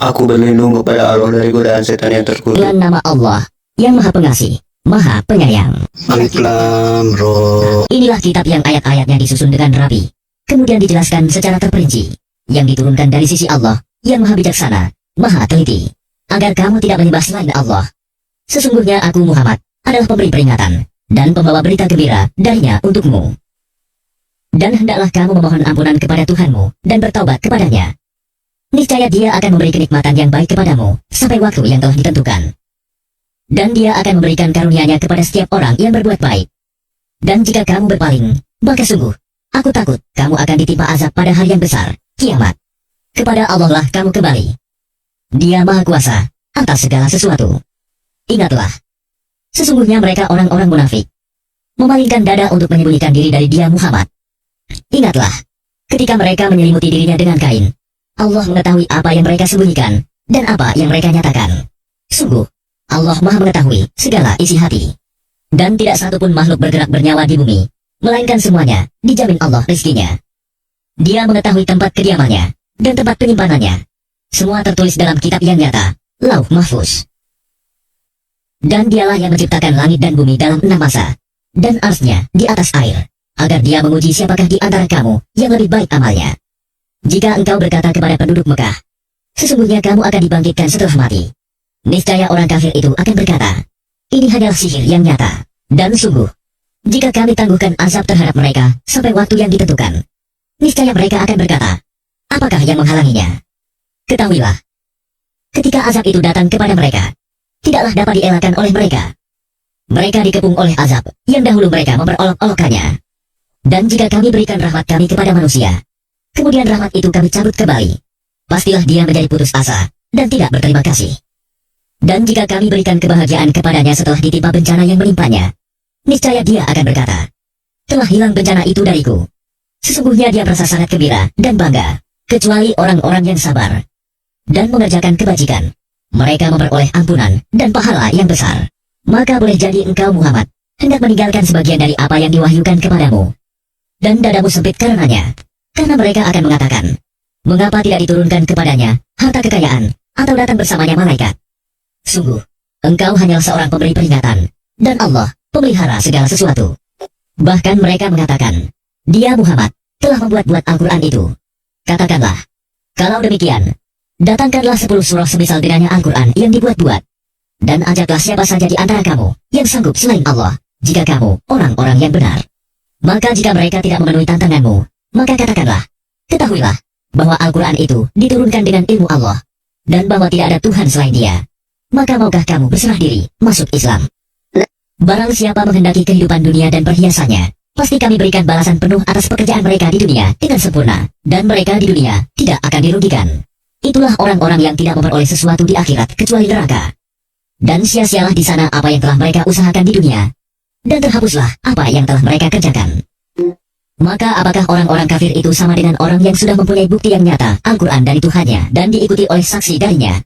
Aku berlindung kepada Allah dari godaan setan yang terkutuk. Dengan nama Allah yang Maha Pengasih, Maha Penyayang. Alif Lam Ra. Inilah kitab yang ayat-ayatnya disusun dengan rapi, kemudian dijelaskan secara terperinci, yang diturunkan dari sisi Allah yang Maha Bijaksana, Maha Teliti, agar kamu tidak menyembah selain Allah. Sesungguhnya aku Muhammad adalah pemberi peringatan dan pembawa berita gembira darinya untukmu. Dan hendaklah kamu memohon ampunan kepada Tuhanmu dan bertaubat kepadanya. Niscaya Dia akan memberi kenikmatan yang baik kepadamu sampai waktu yang telah ditentukan. Dan Dia akan memberikan karunia-Nya kepada setiap orang yang berbuat baik. Dan jika kamu berpaling, maka sungguh, aku takut kamu akan ditimpa azab pada hari yang besar, kiamat. Kepada Allah lah kamu kembali. Dia Maha Kuasa atas segala sesuatu. Ingatlah, sesungguhnya mereka orang-orang munafik, memalingkan dada untuk menyembunyikan diri dari Dia Muhammad. Ingatlah, ketika mereka menyelimuti dirinya dengan kain, Allah mengetahui apa yang mereka sembunyikan dan apa yang mereka nyatakan. Sungguh, Allah Maha mengetahui segala isi hati. Dan tidak satupun makhluk bergerak bernyawa di bumi, melainkan semuanya dijamin Allah rezekinya. Dia mengetahui tempat kediamannya dan tempat penyimpanannya. Semua tertulis dalam kitab yang nyata, Lauh Mahfuz. Dan Dialah yang menciptakan langit dan bumi dalam 6 masa, dan arsy-Nya di atas air, agar Dia menguji siapakah di antara kamu yang lebih baik amalnya. Jika engkau berkata kepada penduduk Mekah, sesungguhnya kamu akan dibangkitkan setelah mati, niscaya orang kafir itu akan berkata, ini hanyalah sihir yang nyata. Dan sungguh, jika kami tangguhkan azab terhadap mereka sampai waktu yang ditentukan, niscaya mereka akan berkata, apakah yang menghalanginya? Ketahuilah, ketika azab itu datang kepada mereka, tidaklah dapat dielakkan oleh mereka. Mereka dikepung oleh azab yang dahulu mereka memperolok-olokkannya. Dan jika kami berikan rahmat kami kepada manusia, kemudian rahmat itu kami cabut kembali, pastilah dia menjadi putus asa dan tidak berterima kasih. Dan jika kami berikan kebahagiaan kepadanya setelah ditimpa bencana yang menimpanya, niscaya dia akan berkata, telah hilang bencana itu dariku. Sesungguhnya dia merasa sangat gembira dan bangga, kecuali orang-orang yang sabar dan mengerjakan kebajikan. Mereka memperoleh ampunan dan pahala yang besar. Maka boleh jadi engkau Muhammad hendak meninggalkan sebagian dari apa yang diwahyukan kepadamu, dan dadamu sempit karenanya. Karena mereka akan mengatakan, mengapa tidak diturunkan kepadanya harta kekayaan, atau datang bersamanya malaikat? Sungguh, engkau hanyalah seorang pemberi peringatan, dan Allah pemelihara segala sesuatu. Bahkan mereka mengatakan, Dia Muhammad telah membuat-buat Al-Quran itu. Katakanlah, kalau demikian, datangkanlah 10 surah semisal dengannya Al-Quran yang dibuat-buat, dan ajaklah siapa saja di antara kamu yang sanggup selain Allah, jika kamu orang-orang yang benar. Maka jika mereka tidak memenuhi tantanganmu, maka katakanlah, ketahuilah, bahwa Al-Quran itu diturunkan dengan ilmu Allah, dan bahwa tidak ada Tuhan selain Dia. Maka maukah kamu berserah diri, masuk Islam? Barang siapa menghendaki kehidupan dunia dan perhiasannya, pasti kami berikan balasan penuh atas pekerjaan mereka di dunia dengan sempurna, dan mereka di dunia tidak akan dirugikan. Itulah orang-orang yang tidak memperoleh sesuatu di akhirat kecuali neraka. Dan sia-sialah di sana apa yang telah mereka usahakan di dunia, dan terhapuslah apa yang telah mereka kerjakan. Maka apakah orang-orang kafir itu sama dengan orang yang sudah mempunyai bukti yang nyata Al-Quran dari Tuhannya dan diikuti oleh saksi darinya?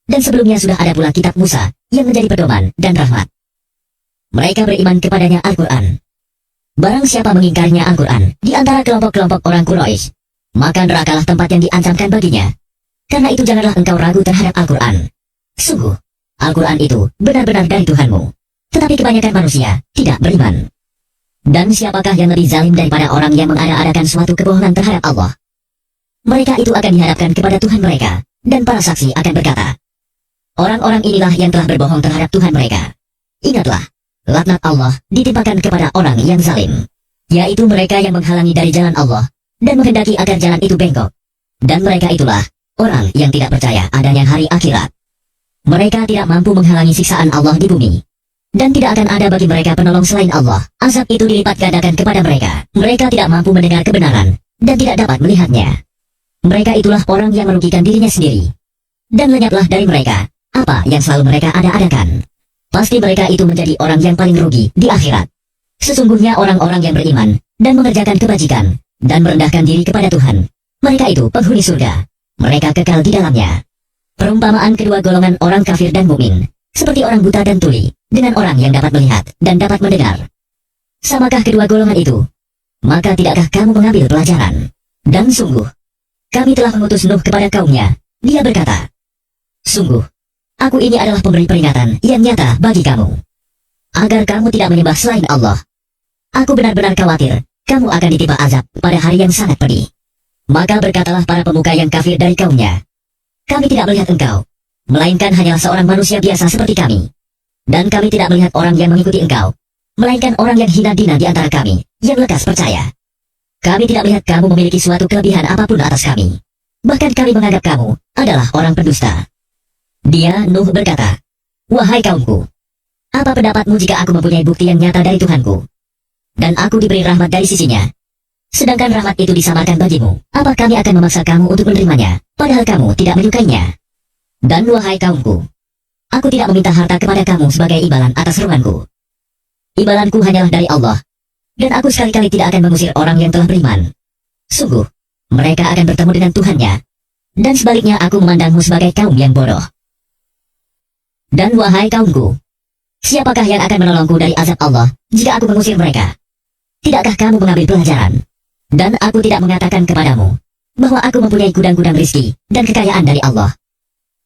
Dan sebelumnya sudah ada pula kitab Musa yang menjadi pedoman dan rahmat. Mereka beriman kepadanya Al-Quran. Barang siapa mengingkarinya Al-Quran di antara kelompok-kelompok orang Quraisy, maka nerakalah tempat yang diancamkan baginya. Karena itu janganlah engkau ragu terhadap Al-Quran. Sungguh, Al-Quran itu benar-benar dari Tuhanmu. Tetapi kebanyakan manusia tidak beriman. Dan siapakah yang lebih zalim daripada orang yang mengada-adakan suatu kebohongan terhadap Allah? Mereka itu akan dihadapkan kepada Tuhan mereka, dan para saksi akan berkata, orang-orang inilah yang telah berbohong terhadap Tuhan mereka. Ingatlah, laknat Allah ditimpakan kepada orang yang zalim, yaitu mereka yang menghalangi dari jalan Allah, dan menghendaki agar jalan itu bengkok. Dan mereka itulah orang yang tidak percaya adanya hari akhirat. Mereka tidak mampu menghalangi siksaan Allah di bumi, dan tidak akan ada bagi mereka penolong selain Allah. Azab itu dilipat gandakan kepada mereka. Mereka tidak mampu mendengar kebenaran, dan tidak dapat melihatnya. Mereka itulah orang yang merugikan dirinya sendiri. Dan lenyaplah dari mereka apa yang selalu mereka ada-adakan. Pasti mereka itu menjadi orang yang paling rugi di akhirat. Sesungguhnya orang-orang yang beriman, dan mengerjakan kebajikan, dan merendahkan diri kepada Tuhan, mereka itu penghuni surga. Mereka kekal di dalamnya. Perumpamaan kedua golongan orang kafir dan mukmin, seperti orang buta dan tuli, dengan orang yang dapat melihat dan dapat mendengar. Samakah kedua golongan itu? Maka tidakkah kamu mengambil pelajaran? Dan sungguh, kami telah mengutus Nuh kepada kaumnya. Dia berkata, Sungguh, aku ini adalah pemberi peringatan yang nyata bagi kamu, agar kamu tidak menyembah selain Allah. Aku benar-benar khawatir kamu akan ditimpa azab pada hari yang sangat pedih. Maka berkatalah para pemuka yang kafir dari kaumnya, kami tidak melihat engkau, melainkan hanyalah seorang manusia biasa seperti kami. Dan kami tidak melihat orang yang mengikuti engkau, melainkan orang yang hina dina di antara kami, yang lekas percaya. Kami tidak melihat kamu memiliki suatu kelebihan apapun atas kami. Bahkan kami menganggap kamu adalah orang pendusta. Dia, Nuh, berkata, wahai kaumku, apa pendapatmu jika aku mempunyai bukti yang nyata dari Tuhanku, dan aku diberi rahmat dari sisinya, sedangkan rahmat itu disamarkan bagimu? Apa kami akan memaksa kamu untuk menerimanya, padahal kamu tidak menyukainya? Dan wahai kaumku, aku tidak meminta harta kepada kamu sebagai imbalan atas seruanku. Imbalanku hanyalah dari Allah, dan aku sekali-kali tidak akan mengusir orang yang telah beriman. Sungguh, mereka akan bertemu dengan Tuhannya, dan sebaliknya aku memandangmu sebagai kaum yang bodoh. Dan wahai kaumku, siapakah yang akan menolongku dari azab Allah jika aku mengusir mereka? Tidakkah kamu mengambil pelajaran? Dan aku tidak mengatakan kepadamu bahwa aku mempunyai gudang-gudang rizki dan kekayaan dari Allah.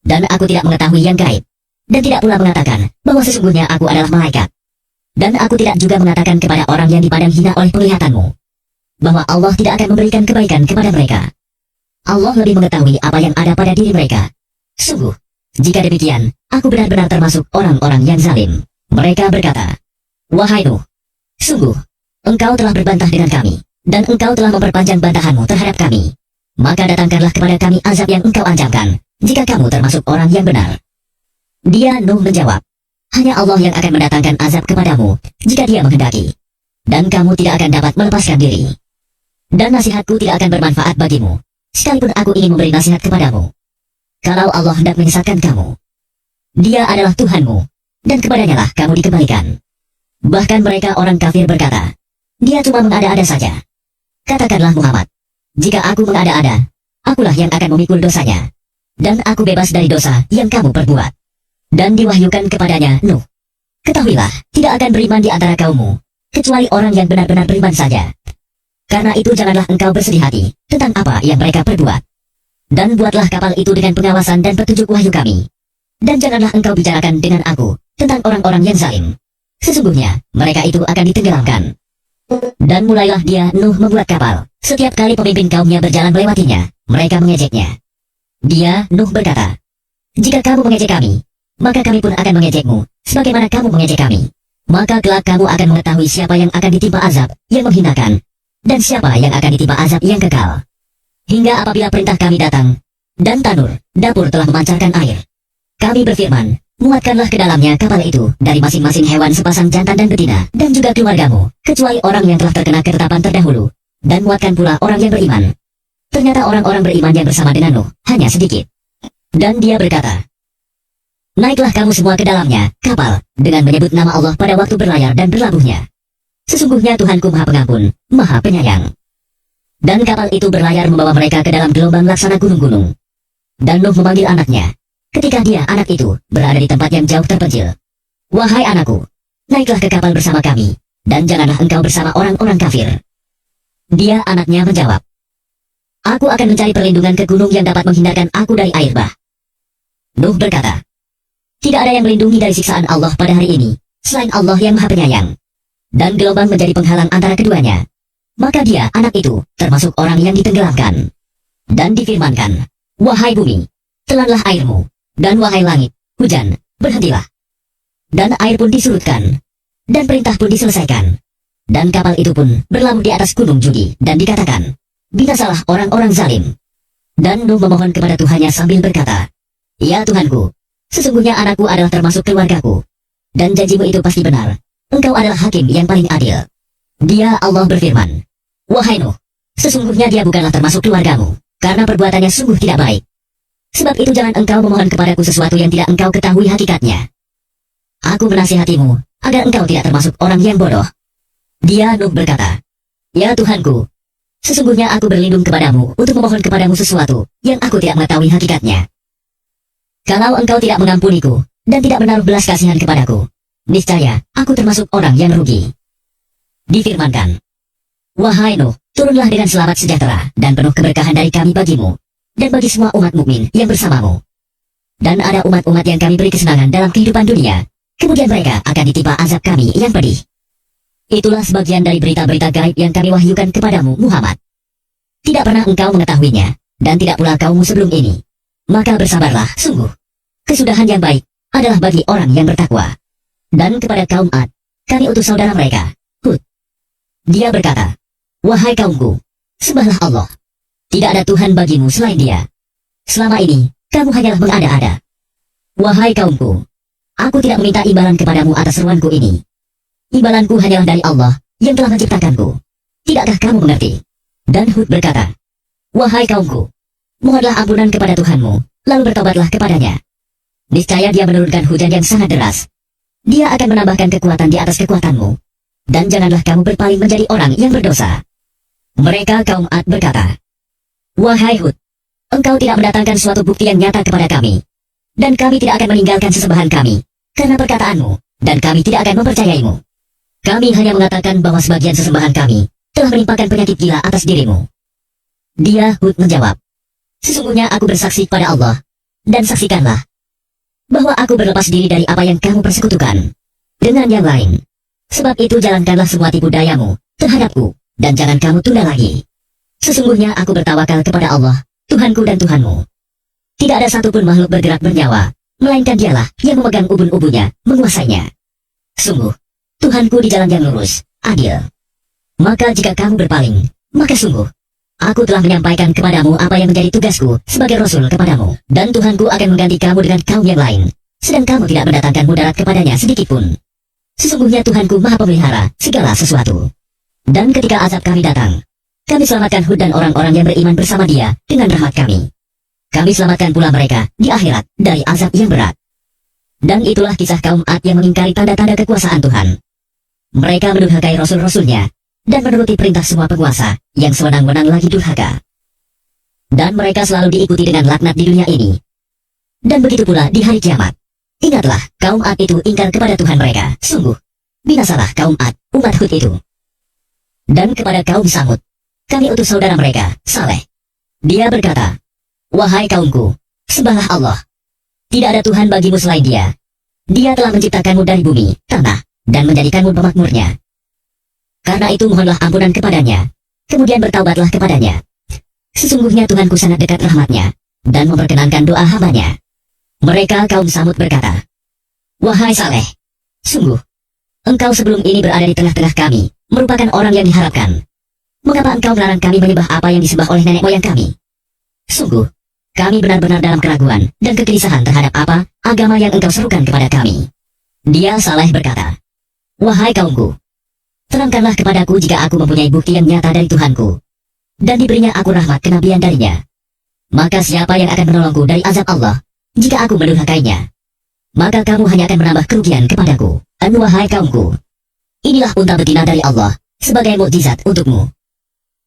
Dan aku tidak mengetahui yang gaib, dan tidak pula mengatakan bahwa sesungguhnya aku adalah malaikat. Dan aku tidak juga mengatakan kepada orang yang dipandang hina oleh penglihatanmu bahwa Allah tidak akan memberikan kebaikan kepada mereka. Allah lebih mengetahui apa yang ada pada diri mereka. Sungguh, jika demikian, aku benar-benar termasuk orang-orang yang zalim. Mereka berkata, wahai Nuh, sungguh, engkau telah berbantah dengan kami, dan engkau telah memperpanjang bantahanmu terhadap kami. Maka datangkanlah kepada kami azab yang engkau ancamkan, jika kamu termasuk orang yang benar. Dia, Nuh, menjawab, hanya Allah yang akan mendatangkan azab kepadamu jika Dia menghendaki, dan kamu tidak akan dapat melepaskan diri. Dan nasihatku tidak akan bermanfaat bagimu, sekalipun aku ingin memberi nasihat kepadamu. Kalau Allah hendak menyesatkan kamu, Dia adalah Tuhanmu, dan kepadanya lah kamu dikembalikan. Bahkan mereka orang kafir berkata, Dia cuma mengada-ada saja. Katakanlah Muhammad, jika aku mengada-ada, akulah yang akan memikul dosanya, dan aku bebas dari dosa yang kamu perbuat. Dan diwahyukan kepadanya, Nuh, ketahuilah, tidak akan beriman di antara kaummu, kecuali orang yang benar-benar beriman saja. Karena itu janganlah engkau bersedih hati tentang apa yang mereka perbuat. Dan buatlah kapal itu dengan pengawasan dan petunjuk wahyu kami. Dan janganlah engkau bicarakan dengan aku tentang orang-orang yang zalim. Sesungguhnya, mereka itu akan ditenggelamkan. Dan mulailah dia, Nuh, membuat kapal. Setiap kali pemimpin kaumnya berjalan melewatinya, mereka mengejeknya. Dia, Nuh, berkata, jika kamu mengejek kami, maka kami pun akan mengejekmu, sebagaimana kamu mengejek kami. Maka kelak kamu akan mengetahui siapa yang akan ditimpa azab yang menghinakan, dan siapa yang akan ditimpa azab yang kekal. Hingga apabila perintah kami datang, dan tanur, dapur telah memancarkan air, kami berfirman, muatkanlah ke dalamnya kapal itu dari masing-masing hewan sepasang jantan dan betina, dan juga keluargamu, kecuali orang yang telah terkena ketetapan terdahulu, dan muatkan pula orang yang beriman. Ternyata orang-orang beriman yang bersama dengan Nuh hanya sedikit. Dan dia berkata, naiklah kamu semua ke dalamnya, kapal, dengan menyebut nama Allah pada waktu berlayar dan berlabuhnya. Sesungguhnya Tuhanku Maha Pengampun, Maha Penyayang. Dan kapal itu berlayar membawa mereka ke dalam gelombang laksana gunung-gunung. Dan Nuh memanggil anaknya, ketika dia, anak itu, berada di tempat yang jauh terpencil. Wahai anakku, naiklah ke kapal bersama kami, dan janganlah engkau bersama orang-orang kafir. Dia, anaknya, menjawab, aku akan mencari perlindungan ke gunung yang dapat menghindarkan aku dari air bah. Nuh berkata, tidak ada yang melindungi dari siksaan Allah pada hari ini, selain Allah yang Maha Penyayang. Dan gelombang menjadi penghalang antara keduanya. Maka dia, anak itu, termasuk orang yang ditenggelamkan. Dan difirmankan, wahai bumi, telanlah airmu, dan wahai langit, hujan, berhentilah. Dan air pun disurutkan, dan perintah pun diselesaikan. Dan kapal itu pun berlabuh di atas gunung Judi, dan dikatakan, binasalah orang-orang zalim. Dan Nuh memohon kepada Tuhannya sambil berkata, ya Tuhanku, sesungguhnya anakku adalah termasuk keluargaku, dan janjimu itu pasti benar. Engkau adalah hakim yang paling adil. Dia, Allah berfirman, wahai Nuh, sesungguhnya dia bukanlah termasuk keluargamu, karena perbuatannya sungguh tidak baik. Sebab itu jangan engkau memohon kepadaku sesuatu yang tidak engkau ketahui hakikatnya. Aku menasihatimu, agar engkau tidak termasuk orang yang bodoh. Dia, Nuh, berkata, ya Tuhanku, sesungguhnya aku berlindung kepadamu untuk memohon kepadamu sesuatu yang aku tidak mengetahui hakikatnya. Kalau engkau tidak mengampuniku, dan tidak menaruh belas kasihan kepadaku, niscaya aku termasuk orang yang rugi. Difirmankan, wahai Nuh, turunlah dengan selamat sejahtera dan penuh keberkahan dari kami bagimu, dan bagi semua umat mukmin yang bersamamu. Dan ada umat-umat yang kami beri kesenangan dalam kehidupan dunia. Kemudian mereka akan ditimpa azab kami yang pedih. Itulah sebagian dari berita-berita gaib yang kami wahyukan kepadamu, Muhammad. Tidak pernah engkau mengetahuinya, dan tidak pula kaummu sebelum ini. Maka bersabarlah, sungguh. Kesudahan yang baik adalah bagi orang yang bertakwa. Dan kepada kaum Ad, kami utus saudara mereka, Hud. Dia berkata, wahai kaumku, sembahlah Allah. Tidak ada Tuhan bagimu selain Dia. Selama ini, kamu hanyalah mengada-ada. Wahai kaumku, aku tidak meminta imbalan kepadamu atas seruanku ini. Imbalanku hanyalah dari Allah yang telah menciptakanku. Tidakkah kamu mengerti? Dan Hud berkata, wahai kaumku, mohonlah ampunan kepada Tuhanmu, lalu bertobatlah kepadanya. Niscaya Dia menurunkan hujan yang sangat deras. Dia akan menambahkan kekuatan di atas kekuatanmu. Dan janganlah kamu berpaling menjadi orang yang berdosa. Mereka kaum Ad berkata, wahai Hud, engkau tidak mendatangkan suatu bukti yang nyata kepada kami. Dan kami tidak akan meninggalkan sesembahan kami karena perkataanmu, dan kami tidak akan mempercayaimu. Kami hanya mengatakan bahwa sebagian sesembahan kami telah menimpakan penyakit gila atas dirimu. Dia, Hud, menjawab, sesungguhnya aku bersaksi pada Allah, dan saksikanlah bahwa aku berlepas diri dari apa yang kamu persekutukan dengan yang lain. Sebab itu jalankanlah semua tipu dayamu terhadapku, dan jangan kamu tunda lagi. Sesungguhnya aku bertawakal kepada Allah, Tuhanku dan Tuhanmu. Tidak ada satupun makhluk bergerak bernyawa, melainkan Dialah yang memegang ubun-ubunnya, menguasainya. Sungguh, Tuhanku di jalan yang lurus, adil. Maka jika kamu berpaling, maka sungguh, aku telah menyampaikan kepadamu apa yang menjadi tugasku sebagai Rasul kepadamu, dan Tuhanku akan mengganti kamu dengan kaum yang lain, sedang kamu tidak mendatangkan mudarat kepadanya sedikitpun. Sesungguhnya Tuhanku Maha Pemelihara segala sesuatu. Dan ketika azab kami datang, kami selamatkan Hud dan orang-orang yang beriman bersama dia dengan rahmat kami. Kami selamatkan pula mereka di akhirat dari azab yang berat. Dan itulah kisah kaum Ad yang mengingkari tanda-tanda kekuasaan Tuhan. Mereka mendurhakai rasul-rasulnya dan menuruti perintah semua penguasa yang sewenang-wenang lagi durhaka. Dan mereka selalu diikuti dengan laknat di dunia ini. Dan begitu pula di hari kiamat. Ingatlah, kaum Ad itu ingkar kepada Tuhan mereka. Sungguh, binasalah kaum Ad, umat Hud itu. Dan kepada kaum Samud, kami utus saudara mereka, Saleh. Dia berkata, wahai kaumku, sembahlah Allah. Tidak ada Tuhan bagimu selain Dia. Dia telah menciptakanmu dari bumi, tanah, dan menjadikanmu pemakmurnya. Karena itu mohonlah ampunan kepadanya. Kemudian bertaubatlah kepadanya. Sesungguhnya Tuhanku sangat dekat rahmatnya, dan memperkenankan doa hambanya. Mereka kaum Samud berkata, wahai Saleh, sungguh, engkau sebelum ini berada di tengah-tengah kami, merupakan orang yang diharapkan. Mengapa engkau melarang kami menyembah apa yang disembah oleh nenek moyang kami? Sungguh, kami benar-benar dalam keraguan dan kegelisahan terhadap apa agama yang engkau serukan kepada kami. Dia Saleh berkata, wahai kaumku, terangkanlah kepadaku jika aku mempunyai bukti yang nyata dari Tuhanku, dan diberinya aku rahmat kenabian darinya. Maka siapa yang akan menolongku dari azab Allah, jika aku mendurhakainya? Maka kamu hanya akan menambah kerugian kepadaku. Dan wahai kaumku, inilah unta betina dari Allah, sebagai mukjizat untukmu.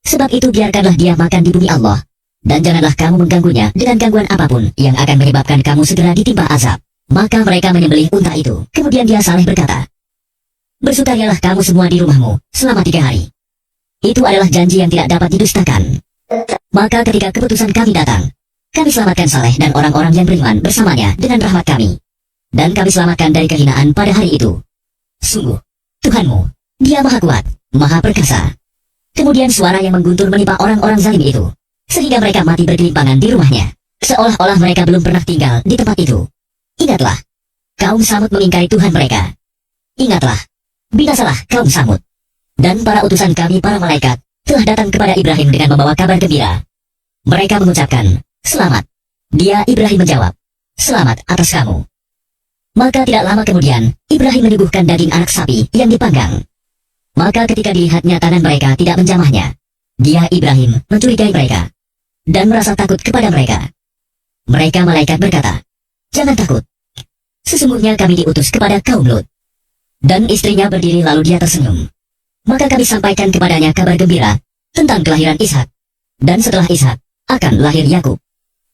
Sebab itu biarkanlah dia makan di bumi Allah, dan janganlah kamu mengganggunya dengan gangguan apapun yang akan menyebabkan kamu segera ditimpa azab. Maka mereka menyembelih unta itu. Kemudian dia Saleh berkata, bersukarialah kamu semua di rumahmu selama 3 hari. Itu adalah janji yang tidak dapat didustakan. Maka ketika keputusan kami datang, kami selamatkan Saleh dan orang-orang yang beriman bersamanya dengan rahmat kami. Dan kami selamatkan dari kehinaan pada hari itu. Sungguh, Tuhanmu, Dia Maha Kuat, Maha Perkasa. Kemudian suara yang mengguntur menimpa orang-orang zalim itu, sehingga mereka mati bergelimpangan di rumahnya, seolah-olah mereka belum pernah tinggal di tempat itu. Ingatlah, kaum Samud mengingkari Tuhan mereka. Ingatlah, binasalah kaum Samud. Dan para utusan kami para malaikat telah datang kepada Ibrahim dengan membawa kabar gembira. Mereka mengucapkan, selamat. Dia Ibrahim menjawab, selamat atas kamu. Maka tidak lama kemudian, Ibrahim menyuguhkan daging anak sapi yang dipanggang. Maka ketika dilihatnya tangan mereka tidak menjamahnya, dia Ibrahim mencurigai mereka dan merasa takut kepada mereka. Mereka malaikat berkata, jangan takut. Sesungguhnya kami diutus kepada kaum Lut. Dan istrinya berdiri lalu dia tersenyum. Maka kami sampaikan kepadanya kabar gembira tentang kelahiran Ishak. Dan setelah Ishak, akan lahir Yakub.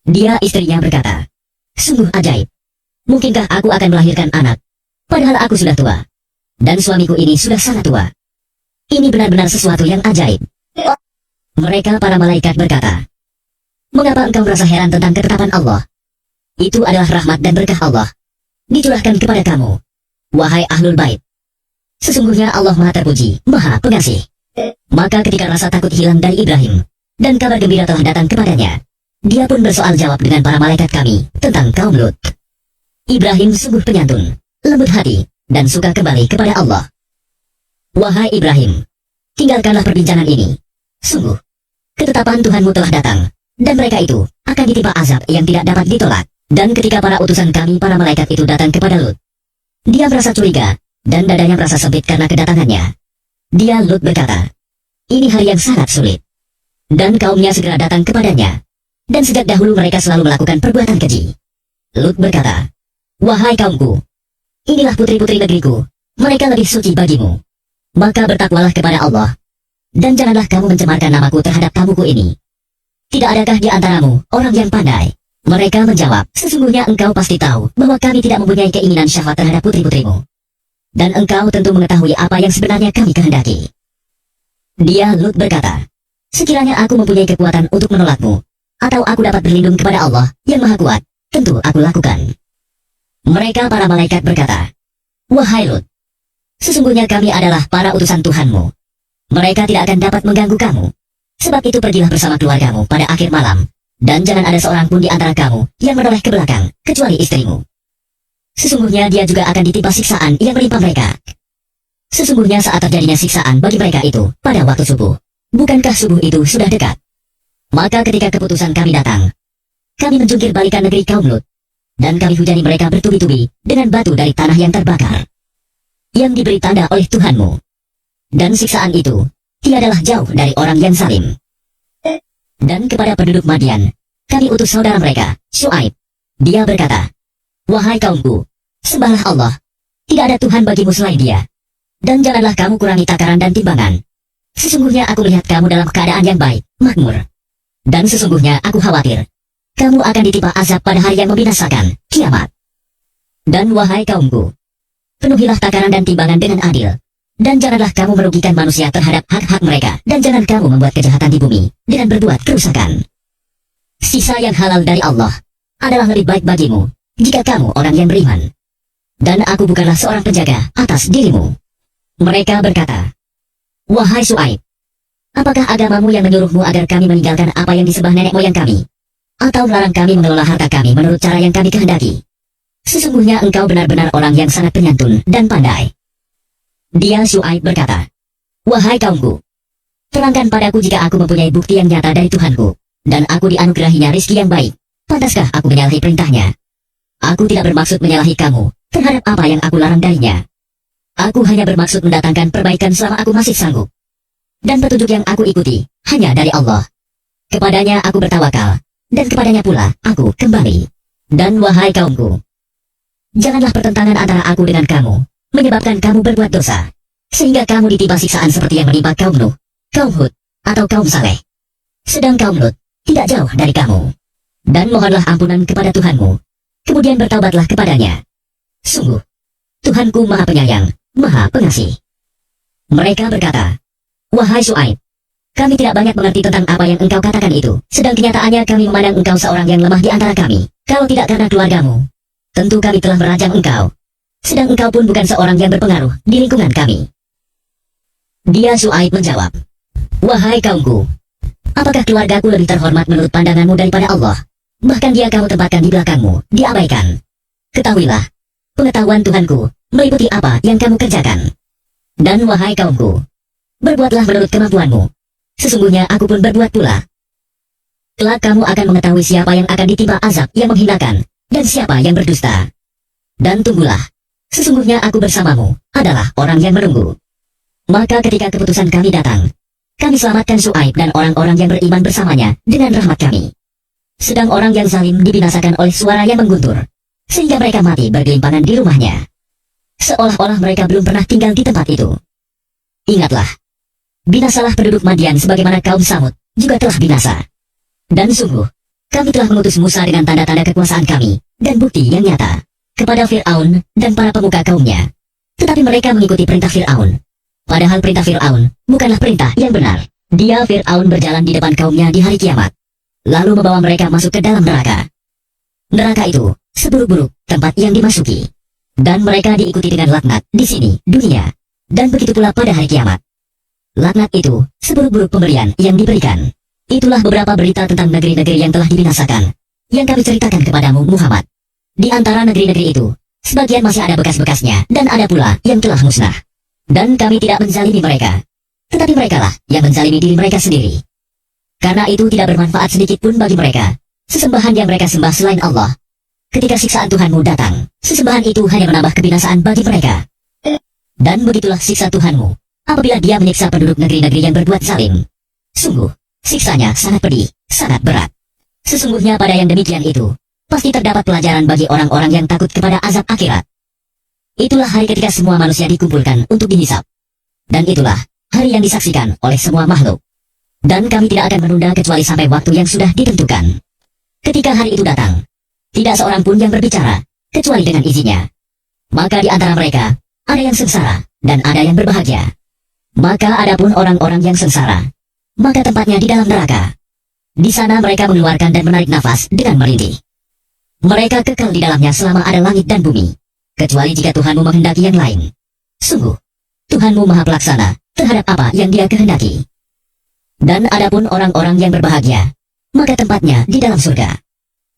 Dia istrinya berkata, sungguh ajaib. Mungkinkah aku akan melahirkan anak, padahal aku sudah tua, dan suamiku ini sudah sangat tua. Ini benar-benar sesuatu yang ajaib. Mereka para malaikat berkata, mengapa engkau merasa heran tentang ketetapan Allah? Itu adalah rahmat dan berkah Allah. Dicurahkan kepada kamu, wahai Ahlul Bait. Sesungguhnya Allah Maha Terpuji, Maha Pengasih. Maka ketika rasa takut hilang dari Ibrahim, dan kabar gembira telah datang kepadanya, dia pun bersoal jawab dengan para malaikat kami tentang kaum Lut. Ibrahim sungguh penyantun, lembut hati, dan suka kembali kepada Allah. Wahai Ibrahim, tinggalkanlah perbincangan ini. Sungguh, ketetapan Tuhanmu telah datang, dan mereka itu akan ditimpa azab yang tidak dapat ditolak. Dan ketika para utusan kami, para malaikat itu datang kepada Lut, dia merasa curiga, dan dadanya merasa sempit karena kedatangannya. Dia Lut berkata, ini hari yang sangat sulit. Dan kaumnya segera datang kepadanya. Dan sejak dahulu mereka selalu melakukan perbuatan keji. Lut berkata, wahai kaumku, inilah putri-putri negeriku, mereka lebih suci bagimu. Maka bertakwalah kepada Allah, dan janganlah kamu mencemarkan namaku terhadap tamuku ini. Tidak adakah di antaramu orang yang pandai? Mereka menjawab, sesungguhnya engkau pasti tahu bahwa kami tidak mempunyai keinginan syahwat terhadap putri-putrimu. Dan engkau tentu mengetahui apa yang sebenarnya kami kehendaki. Dia Lut berkata, sekiranya aku mempunyai kekuatan untuk menolakmu, atau aku dapat berlindung kepada Allah yang Maha Kuat, tentu aku lakukan. Mereka para malaikat berkata, wahai Lut, sesungguhnya kami adalah para utusan Tuhanmu. Mereka tidak akan dapat mengganggu kamu. Sebab itu pergilah bersama keluargamu pada akhir malam, dan jangan ada seorang pun di antara kamu yang menoleh ke belakang, kecuali istrimu. Sesungguhnya dia juga akan ditimpa siksaan yang menimpa mereka. Sesungguhnya saat terjadinya siksaan bagi mereka itu pada waktu subuh. Bukankah subuh itu sudah dekat? Maka ketika keputusan kami datang, kami menjungkir balikan negeri kaum Lut, dan kami hujani mereka bertubi-tubi dengan batu dari tanah yang terbakar, yang diberi tanda oleh Tuhanmu. Dan siksaan itu tiadalah jauh dari orang yang zalim. Dan kepada penduduk Madian, kami utus saudara mereka, Syuaib. Dia berkata, wahai kaumku, sembahlah Allah, tidak ada Tuhan bagimu selain Dia. Dan janganlah kamu kurangi takaran dan timbangan. Sesungguhnya aku melihat kamu dalam keadaan yang baik, makmur. Dan sesungguhnya aku khawatir, kamu akan ditimpa azab pada hari yang membinasakan, kiamat. Dan wahai kaumku, penuhilah takaran dan timbangan dengan adil. Dan janganlah kamu merugikan manusia terhadap hak-hak mereka, dan jangan kamu membuat kejahatan di bumi dengan berbuat kerusakan. Sisa yang halal dari Allah adalah lebih baik bagimu jika kamu orang yang beriman. Dan aku bukanlah seorang penjaga atas dirimu. Mereka berkata, wahai Syuaib, apakah agamamu yang menyuruhmu agar kami meninggalkan apa yang disembah nenek moyang kami, atau melarang kami mengelola harta kami menurut cara yang kami kehendaki? Sesungguhnya engkau benar-benar orang yang sangat penyantun dan pandai. Dia Syuaib berkata, wahai kaumku, terangkan padaku jika aku mempunyai bukti yang nyata dari Tuhanku, dan aku dianugerahinya rizki yang baik, pantaskah aku menyalahi perintahnya? Aku tidak bermaksud menyalahi kamu terhadap apa yang aku larang darinya. Aku hanya bermaksud mendatangkan perbaikan selama aku masih sanggup. Dan petunjuk yang aku ikuti hanya dari Allah. Kepadanya aku bertawakal, dan kepadanya pula aku kembali. Dan wahai kaumku, janganlah pertentangan antara aku dengan kamu menyebabkan kamu berbuat dosa, sehingga kamu ditimpa siksaan seperti yang menimpa kaum Nuh, kaum Hud, atau kaum Saleh. Sedang kaum Lut tidak jauh dari kamu. Dan mohonlah ampunan kepada Tuhanmu, kemudian bertaubatlah kepadanya. Sungguh, Tuhanku Maha Penyayang, Maha Pengasih. Mereka berkata, wahai Syuaib, kami tidak banyak mengerti tentang apa yang engkau katakan itu, sedang kenyataannya kami memandang engkau seorang yang lemah di antara kami. Kalau tidak karena keluargamu, tentu kami telah merajam engkau. Sedang engkau pun bukan seorang yang berpengaruh di lingkungan kami. Dia Syuaib menjawab, wahai kaumku, apakah keluargaku lebih terhormat menurut pandanganmu daripada Allah? Bahkan dia kamu tempatkan di belakangmu, diabaikan. Ketahuilah, pengetahuan Tuhanku meliputi apa yang kamu kerjakan. Dan wahai kaumku, berbuatlah menurut kemampuanmu. Sesungguhnya aku pun berbuat pula. Kelak kamu akan mengetahui siapa yang akan ditimpa azab yang menghinakan, dan siapa yang berdusta. Dan tunggulah, sesungguhnya aku bersamamu adalah orang yang menunggu. Maka ketika keputusan kami datang, kami selamatkan Syuaib dan orang-orang yang beriman bersamanya dengan rahmat kami. Sedang orang yang zalim dibinasakan oleh suara yang mengguntur, sehingga mereka mati bergelimpangan di rumahnya, seolah-olah mereka belum pernah tinggal di tempat itu. Ingatlah, binasalah penduduk Madian sebagaimana kaum Samud juga telah binasa. Dan sungguh, kami telah mengutus Musa dengan tanda-tanda kekuasaan kami dan bukti yang nyata kepada Fir'aun dan para pemuka kaumnya. Tetapi mereka mengikuti perintah Fir'aun, padahal perintah Fir'aun bukanlah perintah yang benar. Dia Fir'aun berjalan di depan kaumnya di hari kiamat, lalu membawa mereka masuk ke dalam neraka. Neraka itu seburuk-buruk tempat yang dimasuki. Dan mereka diikuti dengan laknat di sini, dunia. Dan begitu pula pada hari kiamat. Laknat itu seburuk-buruk pemberian yang diberikan. Itulah beberapa berita tentang negeri-negeri yang telah dibinasakan, yang kami ceritakan kepadamu Muhammad. Di antara negeri-negeri itu, sebagian masih ada bekas-bekasnya, dan ada pula yang telah musnah. Dan kami tidak menzalimi mereka, tetapi merekalah yang menzalimi diri mereka sendiri. Karena itu tidak bermanfaat sedikit pun bagi mereka sesembahan yang mereka sembah selain Allah. Ketika siksaan Tuhanmu datang, sesembahan itu hanya menambah kebinasaan bagi mereka. Dan begitulah siksa Tuhanmu apabila dia menyiksa penduduk negeri-negeri yang berbuat zalim. Sungguh, siksanya sangat pedih, sangat berat. Sesungguhnya pada yang demikian itu, pasti terdapat pelajaran bagi orang-orang yang takut kepada azab akhirat. Itulah hari ketika semua manusia dikumpulkan untuk dihisap. Dan itulah hari yang disaksikan oleh semua makhluk. Dan kami tidak akan menunda kecuali sampai waktu yang sudah ditentukan. Ketika hari itu datang, tidak seorang pun yang berbicara, kecuali dengan izinnya. Maka di antara mereka, ada yang sengsara, dan ada yang berbahagia. Maka adapun orang-orang yang sengsara, maka tempatnya di dalam neraka. Di sana mereka mengeluarkan dan menarik nafas dengan merintih. Mereka kekal di dalamnya selama ada langit dan bumi, kecuali jika Tuhanmu menghendaki yang lain. Sungguh, Tuhanmu maha pelaksana terhadap apa yang dia kehendaki. Dan adapun orang-orang yang berbahagia, maka tempatnya di dalam surga.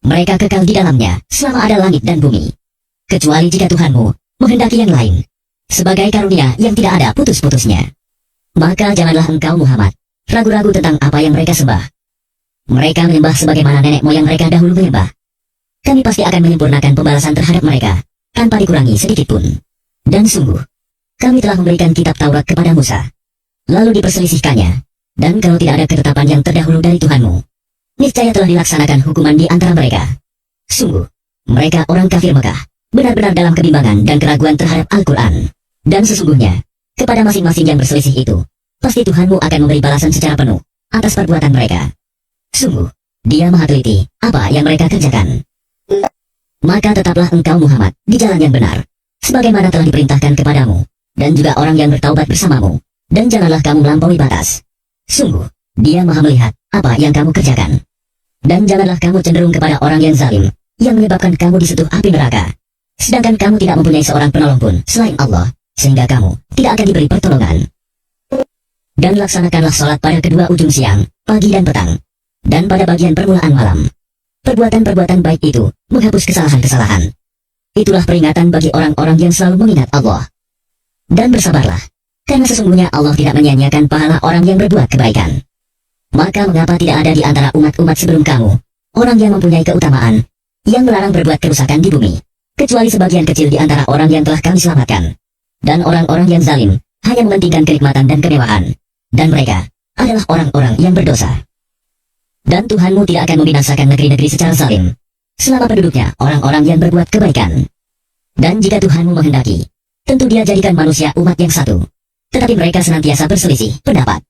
Mereka kekal di dalamnya selama ada langit dan bumi, kecuali jika Tuhanmu menghendaki yang lain, sebagai karunia yang tidak ada putus-putusnya. Maka janganlah engkau Muhammad ragu-ragu tentang apa yang mereka sembah. Mereka menyembah sebagaimana nenek moyang mereka dahulu menyembah. Kami pasti akan menyempurnakan pembalasan terhadap mereka, tanpa dikurangi sedikitpun. Dan sungguh, kami telah memberikan kitab Taurat kepada Musa, lalu diperselisihkannya. Dan kalau tidak ada ketetapan yang terdahulu dari Tuhanmu, niscaya telah dilaksanakan hukuman di antara mereka. Sungguh, mereka orang kafir Mekah, benar-benar dalam kebimbangan dan keraguan terhadap Al-Quran. Dan sesungguhnya, kepada masing-masing yang berselisih itu, pasti Tuhanmu akan memberi balasan secara penuh atas perbuatan mereka. Sungguh, dia maha teliti apa yang mereka kerjakan. Maka tetaplah engkau Muhammad di jalan yang benar, sebagaimana telah diperintahkan kepadamu, dan juga orang yang bertaubat bersamamu, dan janganlah kamu melampaui batas. Sungguh, dia maha melihat apa yang kamu kerjakan. Dan janganlah kamu cenderung kepada orang yang zalim, yang menyebabkan kamu disentuh api neraka, sedangkan kamu tidak mempunyai seorang penolong pun selain Allah, sehingga kamu tidak akan diberi pertolongan. Dan laksanakanlah sholat pada kedua ujung siang, pagi dan petang, dan pada bagian permulaan malam. Perbuatan-perbuatan baik itu menghapus kesalahan-kesalahan. Itulah peringatan bagi orang-orang yang selalu mengingat Allah. Dan bersabarlah, karena sesungguhnya Allah tidak menyia-nyiakan pahala orang yang berbuat kebaikan. Maka mengapa tidak ada di antara umat-umat sebelum kamu orang yang mempunyai keutamaan, yang melarang berbuat kerusakan di bumi, kecuali sebagian kecil di antara orang yang telah kami selamatkan. Dan orang-orang yang zalim hanya mementingkan kenikmatan dan kemewahan, dan mereka adalah orang-orang yang berdosa. Dan Tuhanmu tidak akan membinasakan negeri-negeri secara zalim, selama penduduknya orang-orang yang berbuat kebaikan. Dan jika Tuhanmu menghendaki, tentu dia jadikan manusia umat yang satu. Tetapi mereka senantiasa berselisih pendapat,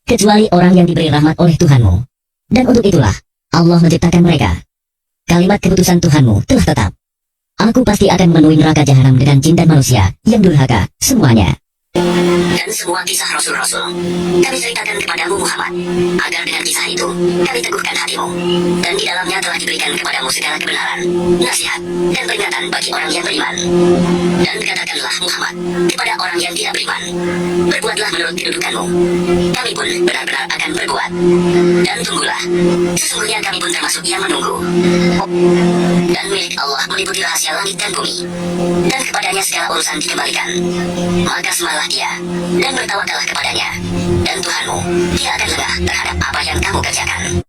kecuali orang yang diberi rahmat oleh Tuhanmu. Dan untuk itulah Allah menciptakan mereka. Kalimat keputusan Tuhanmu telah tetap. Aku pasti akan memenuhi neraka jahanam dengan jin dan manusia yang durhaka semuanya. Dan semua kisah Rasul-Rasul kami ceritakan kepadamu Muhammad, agar dengan kisah itu kami teguhkan hatimu, dan di dalamnya telah diberikan kepadamu segala kebenaran, nasihat, dan peringatan bagi orang yang beriman. Dan katakanlah Muhammad kepada orang yang tidak beriman, berbuatlah menurut kedudukanmu, kami pun benar-benar akan berbuat. Dan tunggulah, sesungguhnya kami pun termasuk yang menunggu. Dan milik Allah meliputi rahasia langit dan bumi, dan kepadanya segala urusan dikembalikan. Maka sembahlah dia, dan bertawakallah kepadanya, dan Tuhanmu, dia akan lengah terhadap apa yang kamu kerjakan.